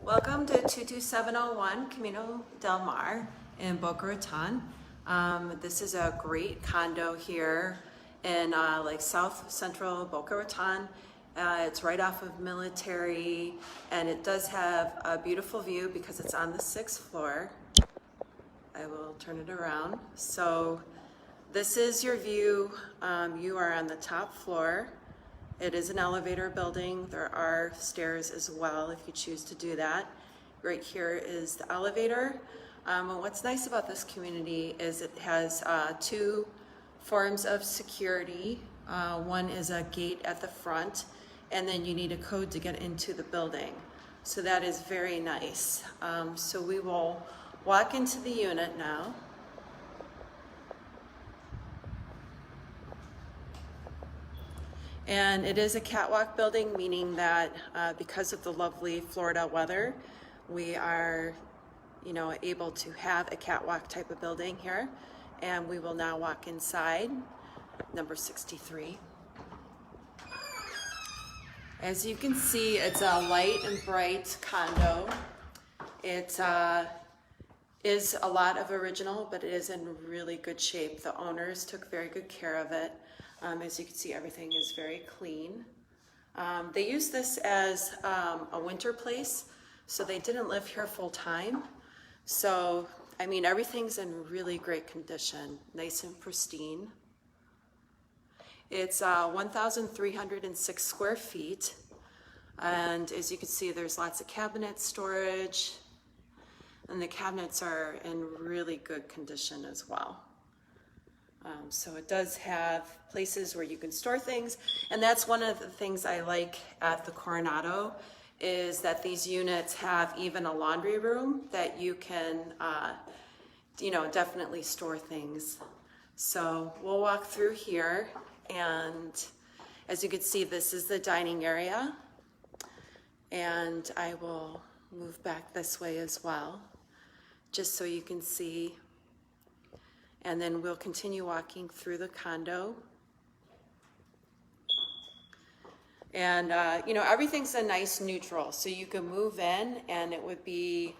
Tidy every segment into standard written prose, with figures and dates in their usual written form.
Welcome to 22701 Camino del Mar in Boca Raton. This is a great condo here in like South Central Boca Raton. It's right off of Military, and it does have a beautiful view because it's on the 6th floor. I will turn it around. So this is your view. You are on the top floor. It is an elevator building. There are stairs as well if you choose to do that. Right here is the elevator. And what's nice about this community is it has two forms of security. One is a gate at the front, and then you need a code to get into the building. So that is very nice. So we will walk into the unit now. And it is a catwalk building, meaning that because of the lovely Florida weather, we are, able to have a catwalk type of building here. And we will now walk inside, number 63. As you can see, it's a light and bright condo. It is a lot of original, but it is in really good shape. The owners took very good care of it. As you can see, everything is very clean. They use this as a winter place, so they didn't live here full time. So, everything's in really great condition, nice and pristine. It's 1,306 square feet. And as you can see, there's lots of cabinet storage, and the cabinets are in really good condition as well. So it does have places where you can store things, and that's one of the things I like at the Coronado, is that these units have even a laundry room that you can, definitely store things. So we'll walk through here, and as you can see, this is the dining area, and I will move back this way as well, just so you can see. And then we'll continue walking through the condo. And, everything's a nice neutral. So you can move in and it would be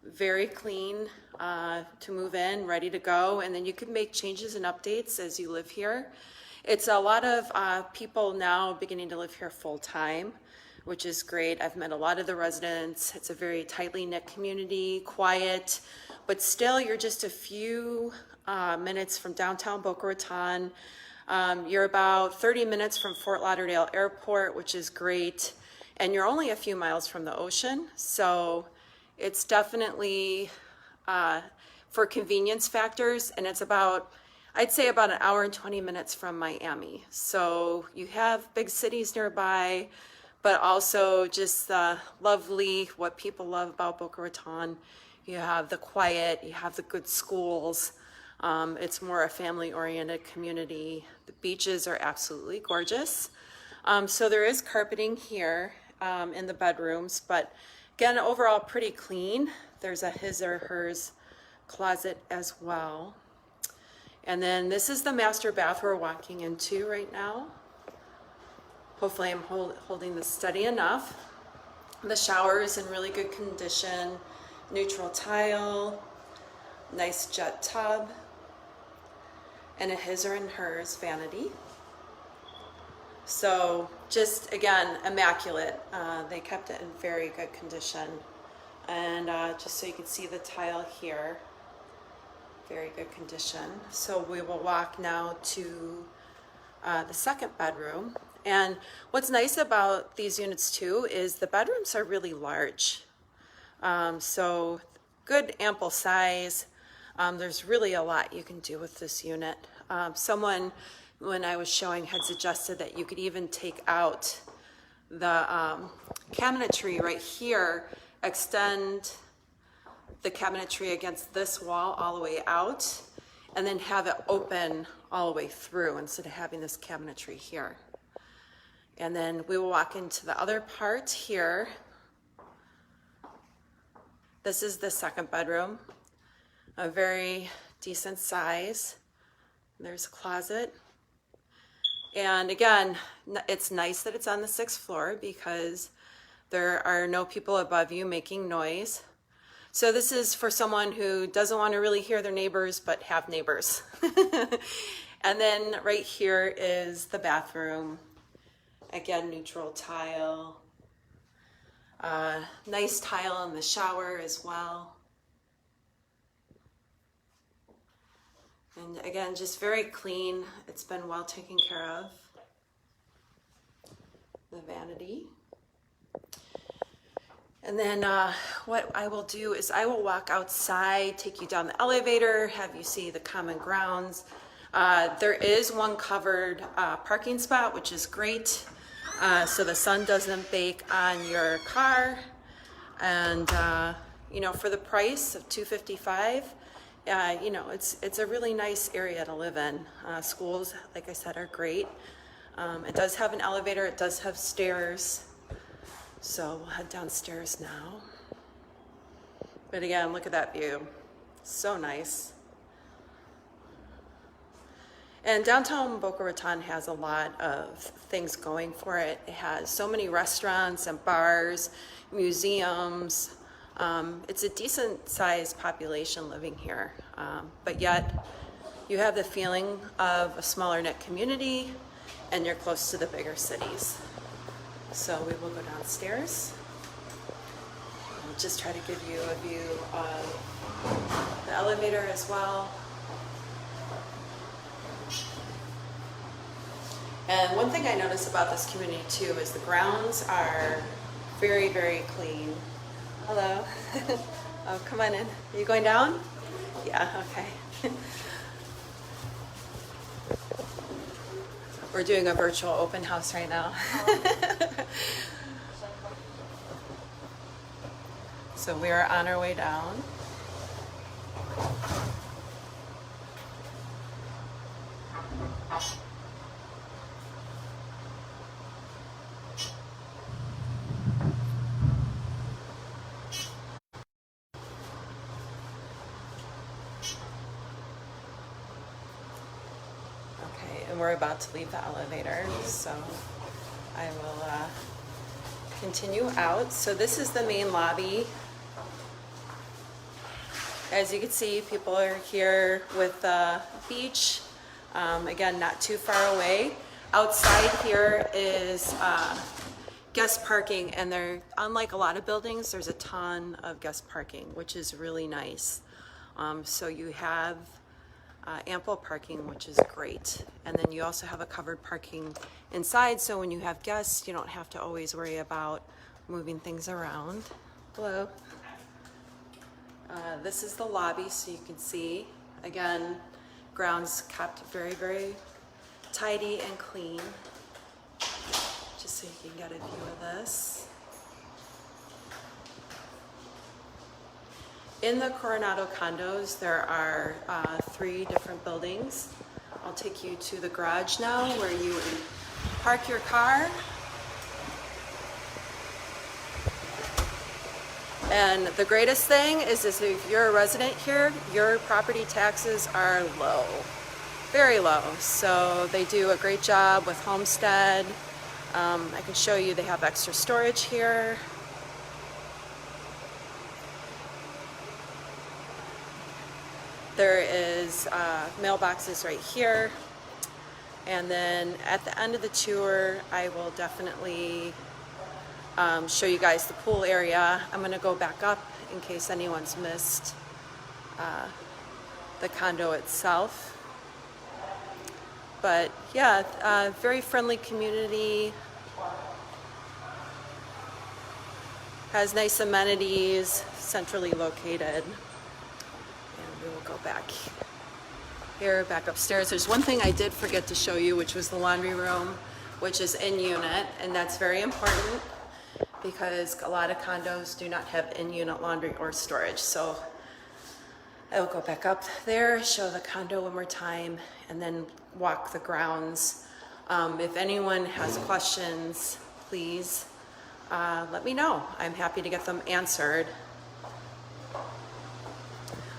very clean to move in, ready to go. And then you can make changes and updates as you live here. It's a lot of people now beginning to live here full time, which is great. I've met a lot of the residents. It's a very tightly knit community, quiet, but still you're just a few minutes from downtown Boca Raton. You're about 30 minutes from Fort Lauderdale Airport, which is great. And you're only a few miles from the ocean. So it's definitely for convenience factors. And it's I'd say about an hour and 20 minutes from Miami. So you have big cities nearby, but also just lovely, what people love about Boca Raton. You have the quiet, you have the good schools. It's more a family-oriented community. The beaches are absolutely gorgeous. So there is carpeting here in the bedrooms, but again, overall pretty clean. There's a his or hers closet as well. And then this is the master bath we're walking into right now. Hopefully I'm holding this steady enough. The shower is in really good condition. Neutral tile, nice jet tub, and a his or hers vanity. So just, again, immaculate. They kept it in very good condition. And just so you can see the tile here, very good condition. So we will walk now to the second bedroom. And what's nice about these units too is the bedrooms are really large. So good ample size. There's really a lot you can do with this unit. Someone, when I was showing, had suggested that you could even take out the cabinetry right here, extend the cabinetry against this wall all the way out, and then have it open all the way through instead of having this cabinetry here. And then we will walk into the other part here. This is the second bedroom, a very decent size. There's a closet. And again, it's nice that it's on the 6th floor because There are no people above you making noise. So this is for someone who doesn't want to really hear their neighbors, but have neighbors. And then right here is the bathroom. Again, neutral tile. Nice tile in the shower as well. And again, just very clean. It's been well taken care of. The vanity. And then what I will do is I will walk outside, take you down the elevator, have you see the common grounds. There is one covered parking spot, which is great. So the sun doesn't bake on your car. And, you know, for the price of $255, you know, it's a really nice area to live in. Schools, like I said, are great. It does have an elevator. It does have stairs. So we'll head downstairs now. But again, look at that view. So nice. And downtown Boca Raton has a lot of things going for it. It has so many restaurants and bars, museums. It's a decent sized population living here. But yet you have the feeling of a smaller knit community and you're close to the bigger cities. So we will go downstairs. I'll just try to give you a view of the elevator as well. And one thing I notice about this community too is the grounds are very, very clean. Hello. Oh, come on in. Are you going down? Yeah, okay. We're doing a virtual open house right now. So we are on our way down. We're about to leave the elevator, so I will continue out. So this is the main lobby. As you can see, people are here with the beach. Again, not too far away. Outside here is guest parking, and there, unlike a lot of buildings, there's a ton of guest parking, which is really nice. So you have ample parking, which is great. And then you also have a covered parking inside, so when you have guests, you don't have to always worry about moving things around. Hello. This is the lobby, so you can see. Again, grounds kept very, very tidy and clean. Just so you can get a view of this. In the Coronado condos, there are 3 different buildings. I'll take you to the garage now where you would park your car. And the greatest thing is if you're a resident here, your property taxes are low, very low. So they do a great job with homestead. I can show you they have extra storage here. There is mailboxes right here. And then at the end of the tour, I will definitely show you guys the pool area. I'm gonna go back up in case anyone's missed the condo itself. But yeah, very friendly community. Has nice amenities, centrally located. We will go back here, back upstairs. There's one thing I did forget to show you, which was the laundry room, which is in unit, and that's very important because a lot of condos do not have in-unit laundry or storage. So I will go back up there, show the condo one more time, and then walk the grounds. If anyone has questions, please let me know. I'm happy to get them answered.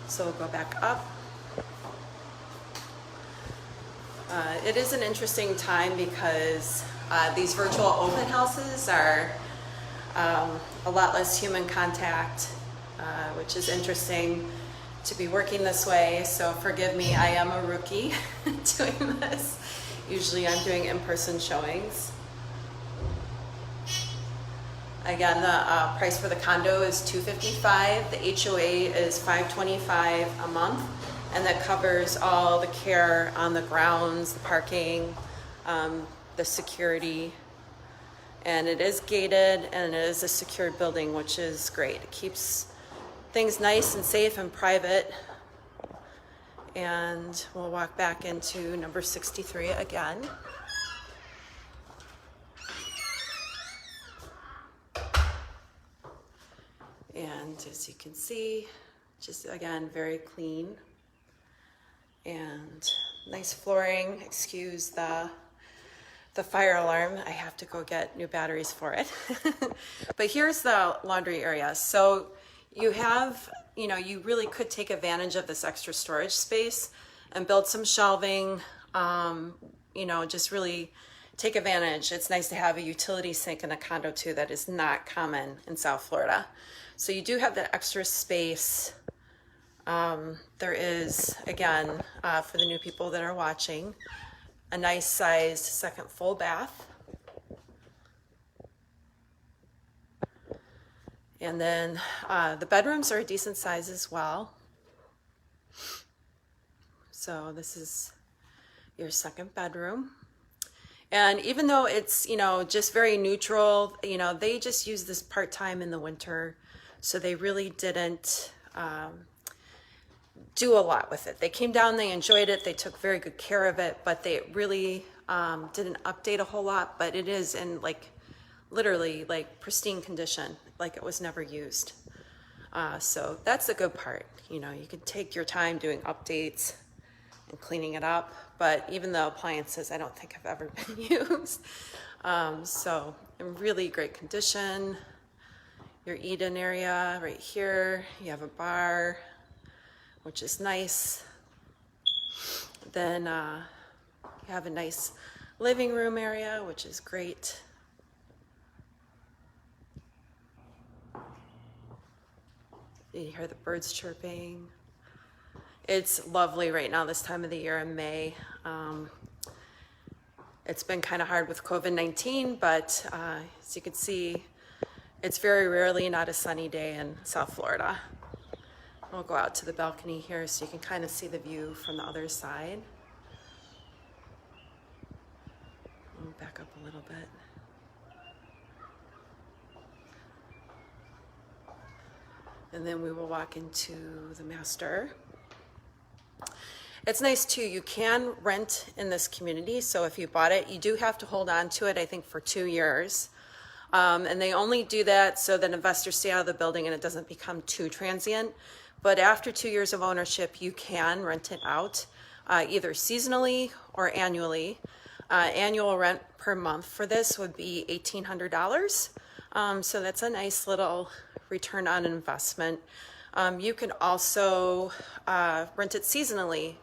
So we'll go back up. It is an interesting time because these virtual open houses are A lot less human contact, which is interesting to be working this way. So forgive me, I am a rookie doing this. Usually I'm doing in-person showings. Again, the price for the condo is $255. The HOA is $525 a month, and that covers all the care on the grounds, the parking, the security. And it is gated, and it is a secured building, which is great. It keeps things nice and safe and private. And we'll walk back into number 63 again. And as you can see, just again, very clean and nice flooring. Excuse the fire alarm. I have to go get new batteries for it. But here's the laundry area. So you have, you really could take advantage of this extra storage space and build some shelving, just really take advantage. It's nice to have a utility sink in a condo too. That is not common in South Florida. So you do have that extra space. There is, again, for the new people that are watching, a nice sized second full bath. And then the bedrooms are a decent size as well. So this is your second bedroom. And even though it's, just very neutral, they just use this part-time in the winter. So they really didn't do a lot with it. They came down, they enjoyed it, they took very good care of it, but they really didn't update a whole lot. But it is in literally pristine condition, like it was never used. So that's the good part. You can take your time doing updates and cleaning it up, but even the appliances, I don't think have ever been used. So in really great condition. Your eat-in area right here, you have a bar, which is nice. Then you have a nice living room area, which is great. You hear the birds chirping. It's lovely right now this time of the year in May. It's been kind of hard with COVID-19, but as you can see, it's very rarely not a sunny day in South Florida. We'll go out to the balcony here so you can kind of see the view from the other side. We'll back up a little bit. And then we will walk into the master. It's nice too, you can rent in this community. So if you bought it, you do have to hold on to it, I think for 2 years. And they only do that so that investors stay out of the building and it doesn't become too transient. But after 2 years of ownership, you can rent it out either seasonally or annually. Annual rent per month for this would be $1,800. So that's a nice little return on investment. You can also rent it seasonally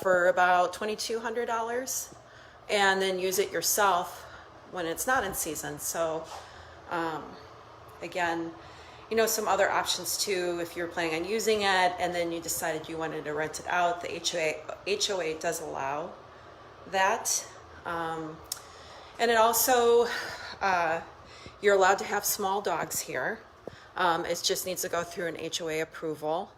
for about $2,200 and then use it yourself when it's not in season. So again, some other options too, if you're planning on using it and then you decided you wanted to rent it out, the HOA does allow that. And it also, you're allowed to have small dogs here. It just needs to go through an HOA approval.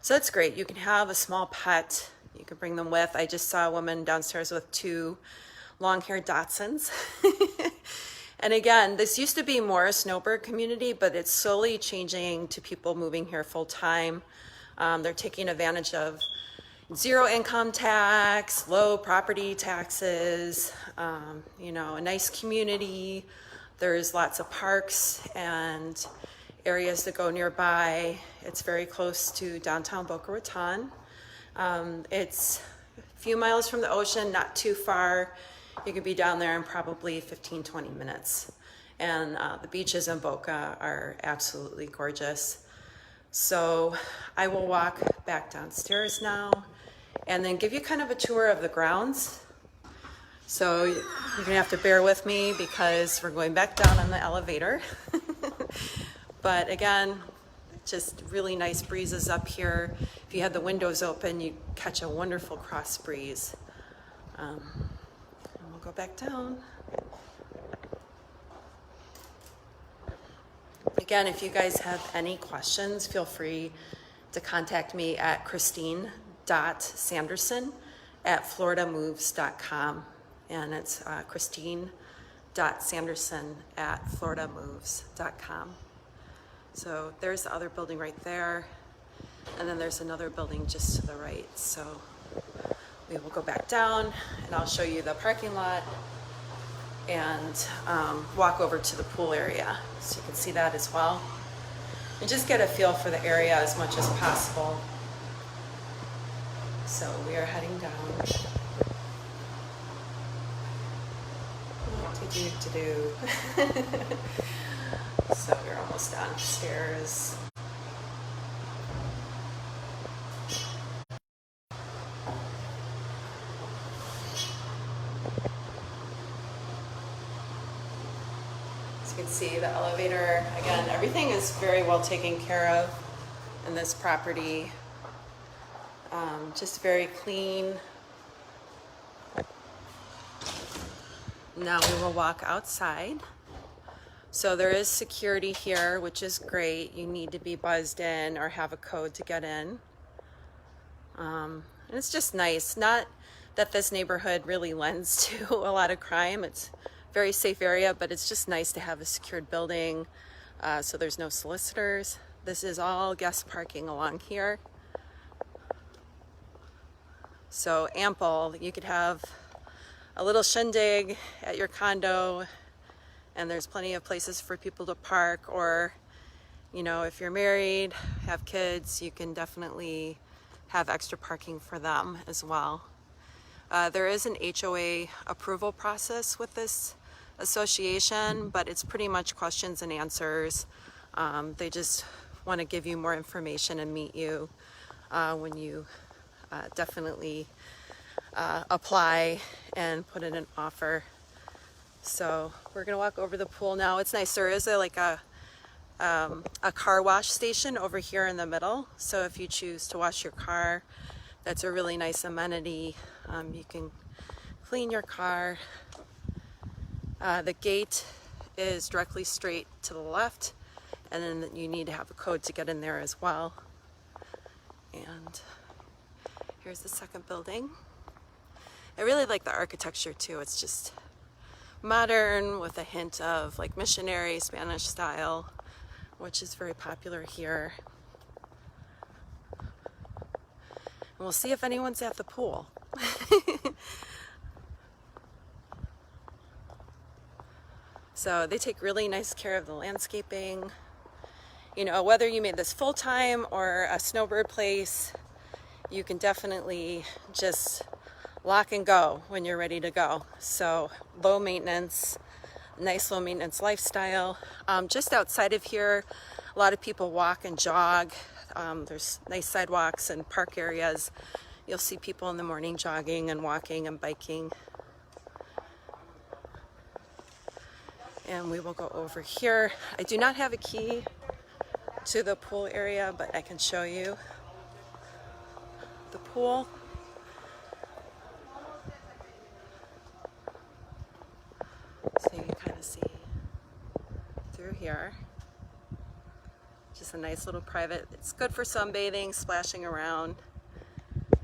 So that's great. You can have a small pet. You can bring them with. I just saw a woman downstairs with 2 long-haired Dachshunds. And again, this used to be more a snowbird community, but it's slowly changing to people moving here full-time. They're taking advantage of zero income tax, low property taxes, a nice community. There's lots of parks and areas that go nearby. It's very close to downtown Boca Raton. It's a few miles from the ocean, not too far. You could be down there in probably 15, 20 minutes. And the beaches in Boca are absolutely gorgeous. So I will walk back downstairs now and then give you kind of a tour of the grounds. So you're gonna have to bear with me because we're going back down on the elevator. But again, just really nice breezes up here. If you had the windows open, you catch a wonderful cross breeze. And we'll go back down. Again, if you guys have any questions, feel free to contact me at christine.sanderson@floridamoves.com. And it's christine.sanderson@floridamoves.com. So there's the other building right there. And then there's another building just to the right. So we will go back down and I'll show you the parking lot and walk over to the pool area so you can see that as well. And just get a feel for the area as much as possible. So we are heading down. So we're almost downstairs. As you can see, the elevator, again, everything is very well taken care of in this property. Just very clean. Now we will walk outside. So there is security here, which is great. You need to be buzzed in or have a code to get in. And it's just nice. Not that this neighborhood really lends to a lot of crime. It's a very safe area, but it's just nice to have a secured building. So there's no solicitors. This is all guest parking along here. So ample. You could have a little shindig at your condo, and there's plenty of places for people to park, or, you know, if you're married, have kids, you can definitely have extra parking for them as well. There is an HOA approval process with this association, but it's pretty much questions and answers. They just want to give you more information and meet you when you definitely apply and put in an offer. So we're gonna walk over the pool now. It's nice. There is a car wash station over here in the middle. So if you choose to wash your car, that's a really nice amenity. You can clean your car. The gate is directly straight to the left, and then you need to have a code to get in there as well. And here's the second building. I really like the architecture too. It's just modern with a hint of like missionary Spanish style, which is very popular here. And we'll see if anyone's at the pool. So they take really nice care of the landscaping. You know, whether you made this full-time or a snowbird place, you can definitely just lock and go when you're ready to go. So low maintenance, nice low maintenance lifestyle. Just outside of here, a lot of people walk and jog. There's nice sidewalks and park areas. You'll see people in the morning jogging and walking and biking. And we will go over here. I do not have a key to the pool area, but I can show you the pool. So you can kind of see through here. Just a nice little private. It's good for sunbathing, splashing around.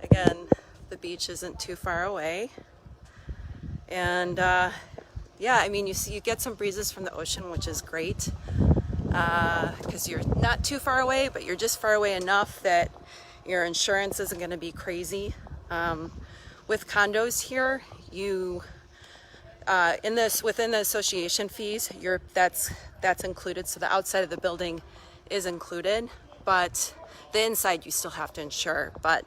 Again, the beach isn't too far away. And yeah, I mean, you get some breezes from the ocean, which is great. Because you're not too far away, but you're just far away enough that your insurance isn't going to be crazy. With condos here, you within the association fees, that's included. So the outside of the building is included, but the inside you still have to insure. But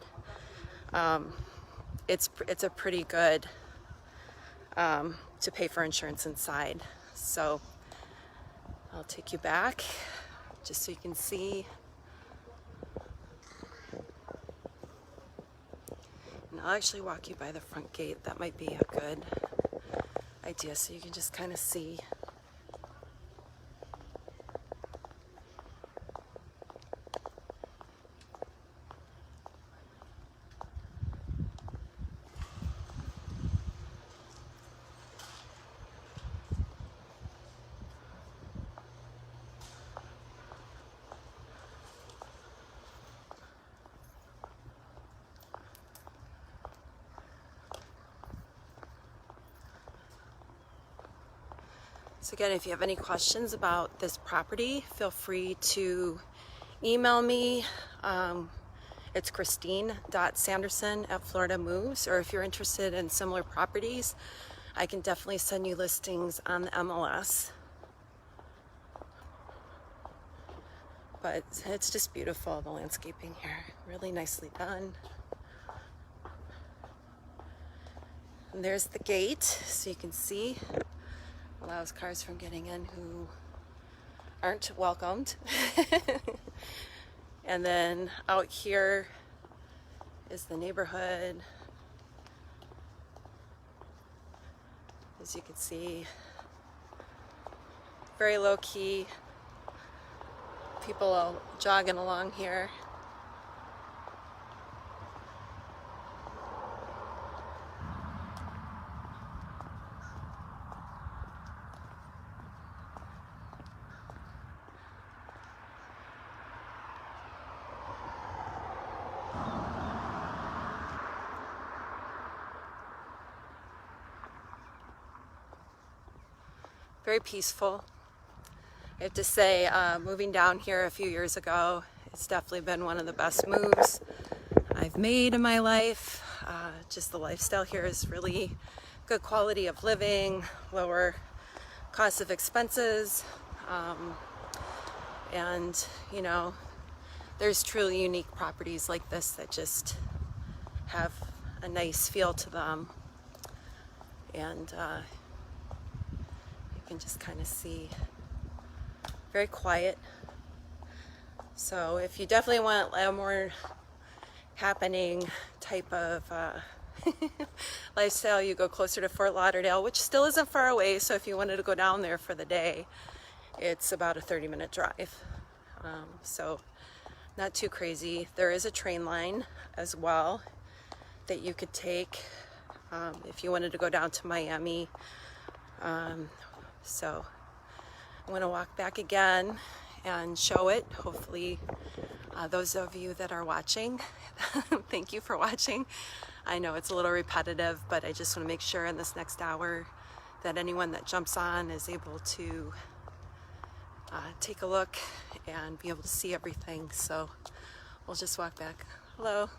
it's a pretty good to pay for insurance inside. So I'll take you back just so you can see. And I'll actually walk you by the front gate. That might be a good idea so you can just kind of see. So again, if you have any questions about this property, feel free to email me. It's christine.sanderson@floridamoves, or if you're interested in similar properties, I can definitely send you listings on the MLS. But it's just beautiful, the landscaping here, really nicely done. And there's the gate, so you can see, allows cars from getting in who aren't welcomed. And then out here is the neighborhood. As you can see, very low key. People are jogging along here. Very peaceful. I have to say, moving down here a few years ago, it's definitely been one of the best moves I've made in my life. Just the lifestyle here is really good quality of living, lower cost of expenses, and you know, there's truly unique properties like this that just have a nice feel to them, and you can just kind of see, very quiet. So if you definitely want a more happening type of lifestyle, you go closer to Fort Lauderdale, which still isn't far away. So if you wanted to go down there for the day, it's about a 30-minute drive. So not too crazy. There is a train line as well that you could take if you wanted to go down to Miami. So I'm going to walk back again and show it. Hopefully those of you that are watching, thank you for watching. I know it's a little repetitive, but I just want to make sure in this next hour that anyone that jumps on is able to take a look and be able to see everything. So we'll just walk back. Hello.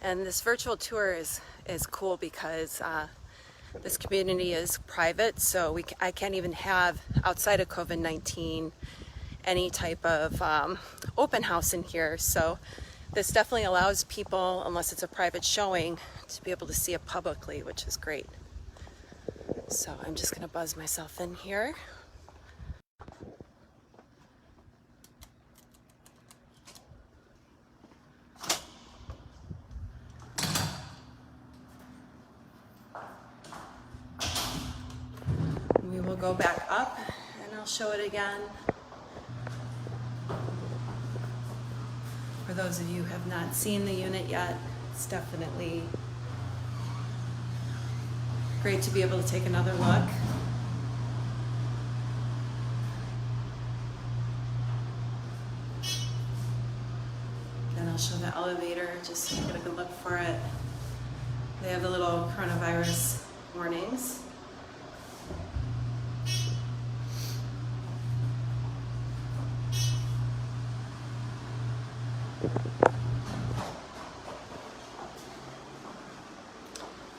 And this virtual tour is cool because this community is private, so I can't even have, outside of COVID-19, any type of open house in here. So this definitely allows people, unless it's a private showing, to be able to see it publicly, which is great. So I'm just gonna buzz myself in here. We will go back up and I'll show it again. For those of you who have not seen the unit yet, it's definitely great to be able to take another look. Then I'll show the elevator just so you get a good look for it. They have the little coronavirus warnings.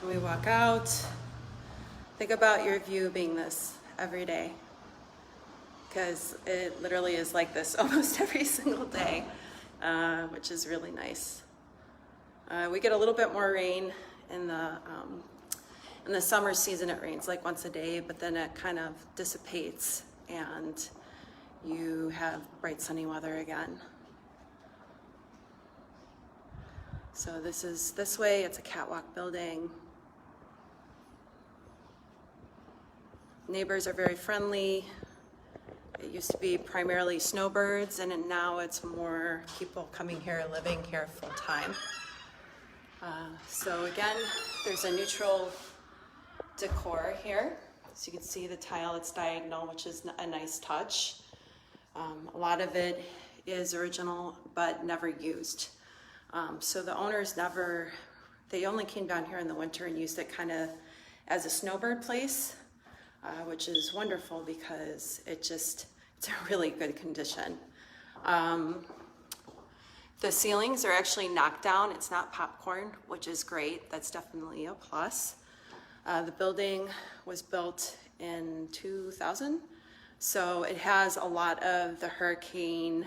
When we walk out, think about your view being this every day, because it literally is like this almost every single day, which is really nice. We get a little bit more rain in the In the summer season, it rains like once a day, but then it kind of dissipates and you have bright sunny weather again. So this way, it's a catwalk building. Neighbors are very friendly. It used to be primarily snowbirds, and now it's more people coming here, living here full time. So again, there's a neutral decor here. So you can see the tile, it's diagonal, which is a nice touch. A lot of it is original, but never used. So the owners they only came down here in the winter and used it kind of as a snowbird place, which is wonderful because it's a really good condition. The ceilings are actually knocked down. It's not popcorn, which is great. That's definitely a plus. The building was built in 2000, so it has a lot of the hurricane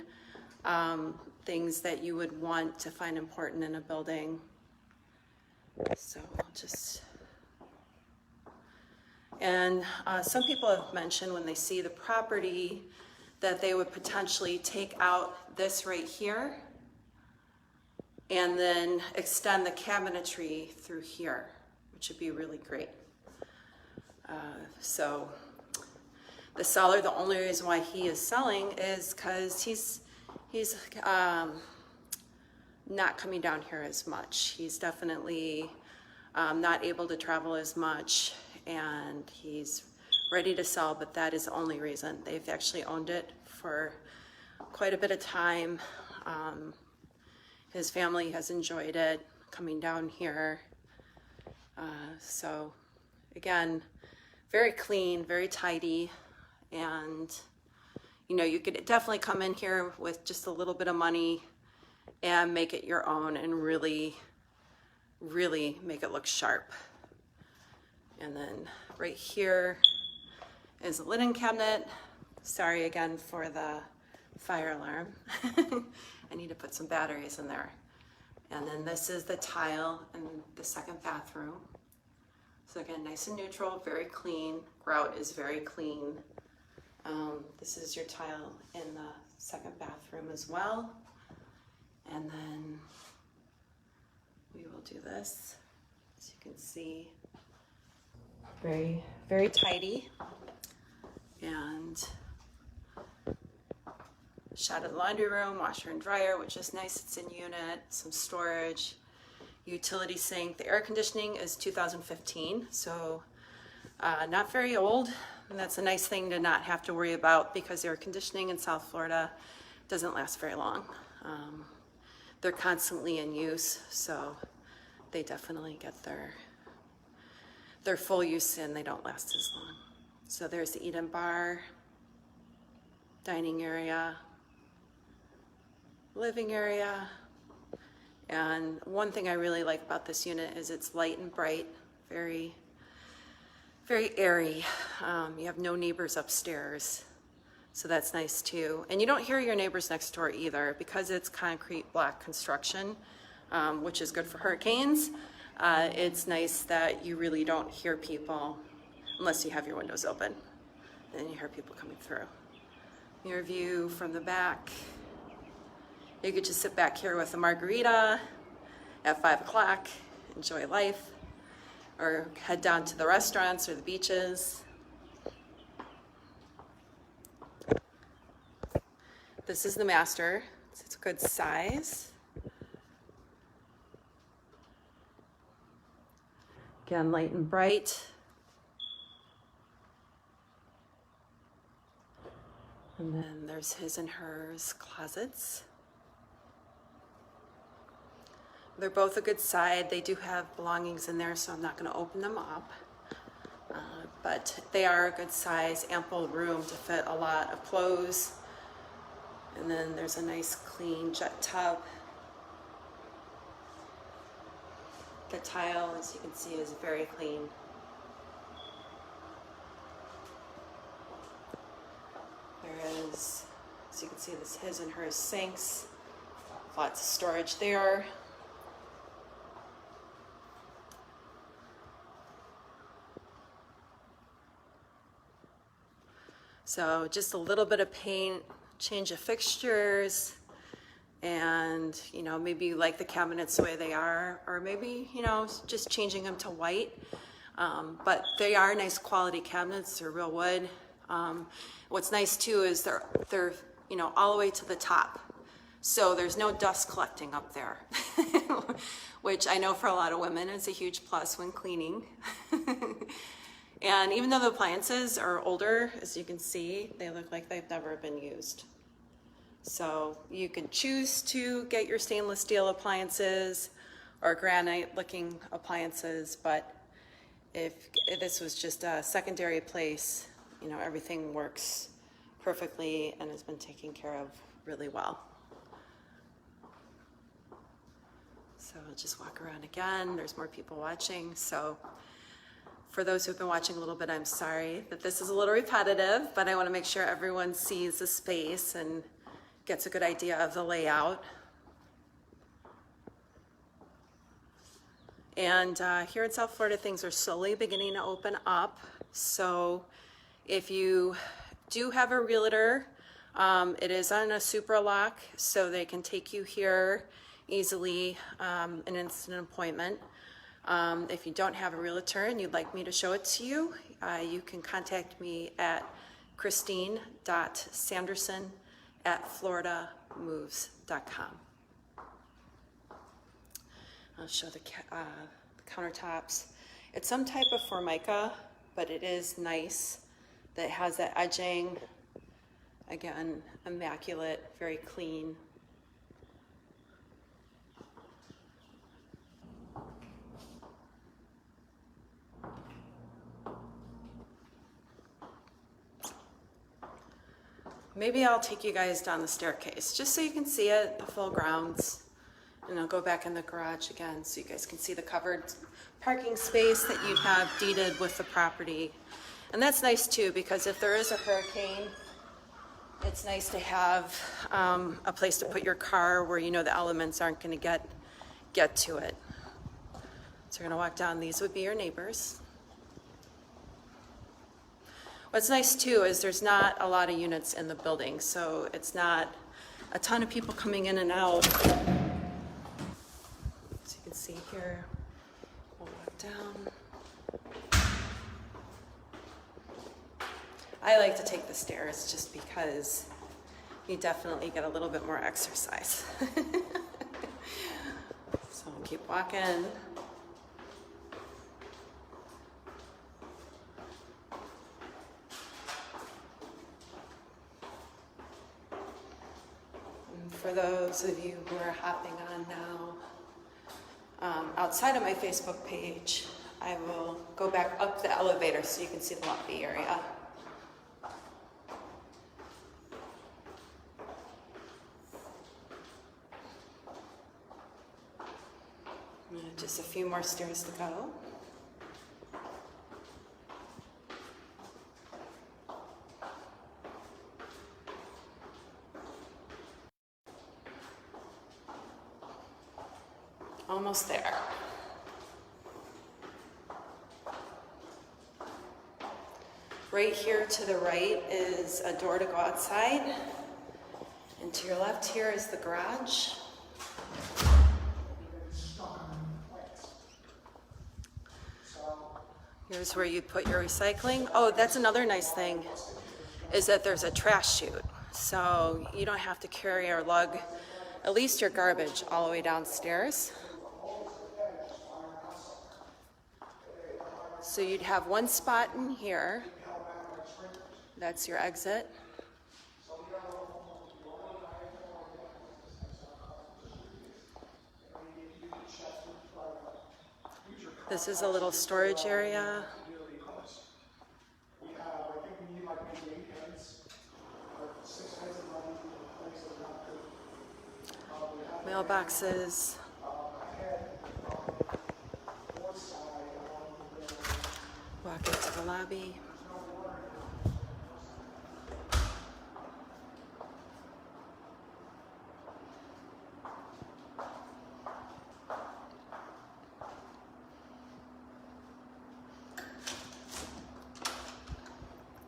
things that you would want to find important in a building. So some people have mentioned when they see the property that they would potentially take out this right here and then extend the cabinetry through here, which would be really great. So the seller, the only reason why he is selling is because he's not coming down here as much. He's definitely not able to travel as much, and he's ready to sell, but that is the only reason. They've actually owned it for quite a bit of time. His family has enjoyed it, coming down here. So again, very clean, very tidy, and you could definitely come in here with just a little bit of money and make it your own and really, really make it look sharp. And then right here is a linen cabinet. Sorry again for the fire alarm. I need to put some batteries in there. And then this is the tile in the second bathroom. So again, nice and neutral, very clean. Grout is very clean. This is your tile in the second bathroom as well. And then we will do this, as you can see. Very, very tidy. And shot of the laundry room, washer and dryer, which is nice. It's in unit, some storage, utility sink. The air conditioning is 2015, so not very old. And that's a nice thing to not have to worry about because air conditioning in South Florida doesn't last very long. They're constantly in use, so they definitely get their full use and they don't last as long. So there's the eat-in bar, dining area, living area. And one thing I really like about this unit is it's light and bright, very, very airy. You have no neighbors upstairs, so that's nice too. And you don't hear your neighbors next door either because it's concrete block construction, which is good for hurricanes. It's nice that you really don't hear people unless you have your windows open. Then you hear people coming through. Your view from the back. You could just sit back here with a margarita at 5 o'clock, enjoy life, or head down to the restaurants or the beaches. This is the master. It's a good size. Again, light and bright. And then there's his and hers closets. They're both a good size. They do have belongings in there, so I'm not going to open them up. But they are a good size, ample room to fit a lot of clothes. And then there's a nice clean jet tub. The tile, as you can see, is very clean. There is, as you can see, this his and hers sinks. Lots of storage there. So just a little bit of paint, change of fixtures, and you know, maybe you like the cabinets the way they are, or maybe, you know, just changing them to white. But they are nice quality cabinets. They're real wood. What's nice too is they're you know, all the way to the top, so there's no dust collecting up there, which I know for a lot of women is a huge plus when cleaning. And even though the appliances are older, as you can see, they look like they've never been used. So you can choose to get your stainless steel appliances or granite looking appliances, but if this was just a secondary place, you know, everything works perfectly and has been taken care of really well. So I'll just walk around again. There's more people watching. So for those who've been watching a little bit, I'm sorry that this is a little repetitive, but I want to make sure everyone sees the space and gets a good idea of the layout. And here in South Florida, things are slowly beginning to open up. So if you do have a realtor, it is on a super lock, so they can take you here easily, an instant appointment. If you don't have a realtor and you'd like me to show it to you, you can contact me at christine.sanderson@floridamoves.com. I'll show the countertops. It's some type of formica, but it is nice that it has that edging. Again, immaculate, very clean. Maybe I'll take you guys down the staircase just so you can see it, the full grounds. And I'll go back in the garage again so you guys can see the covered parking space that you'd have deeded with the property. And that's nice too, because if there is a hurricane, it's nice to have a place to put your car where you know the elements aren't going to get to it. So we're going to walk down. These would be your neighbors. What's nice too is there's not a lot of units in the building, so it's not a ton of people coming in and out. So you can see here, we'll walk down. I like to take the stairs just because you definitely get a little bit more exercise. So we'll keep walking. For those of you who are hopping on now, outside of my Facebook page, I will go back up the elevator so you can see the lobby area. Just a few more stairs to go. Almost there. Right here to the right is a door to go outside. And to your left here is the garage. Here's where you put your recycling. Oh, that's another nice thing, is that there's a trash chute. So you don't have to carry or lug at least your garbage all the way downstairs. So you'd have one spot in here. That's your exit. This is a little storage area. Mailboxes. Walk into the lobby.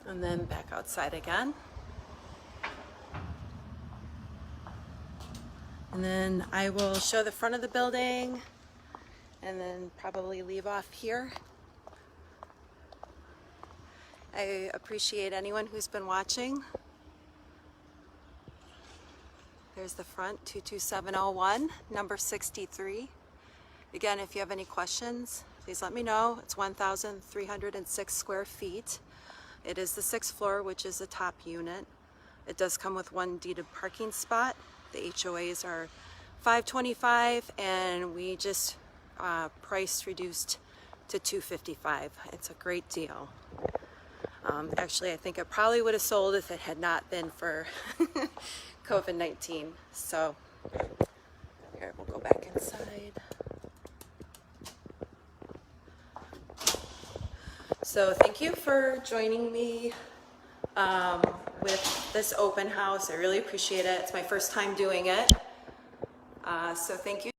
And then back outside again. And then I will show the front of the building and then probably leave off here. I appreciate anyone who's been watching. There's the front, 22701, number 63. Again, if you have any questions, please let me know. It's 1,306 square feet. It is the 6th floor, which is the top unit. It does come with 1 deeded parking spot. The HOAs are $525, and we just price reduced to $255. It's a great deal. Actually, I think it probably would have sold if it had not been for COVID-19. So here, we'll go back inside. So thank you for joining me with this open house. I really appreciate it. It's my first time doing it. So thank you.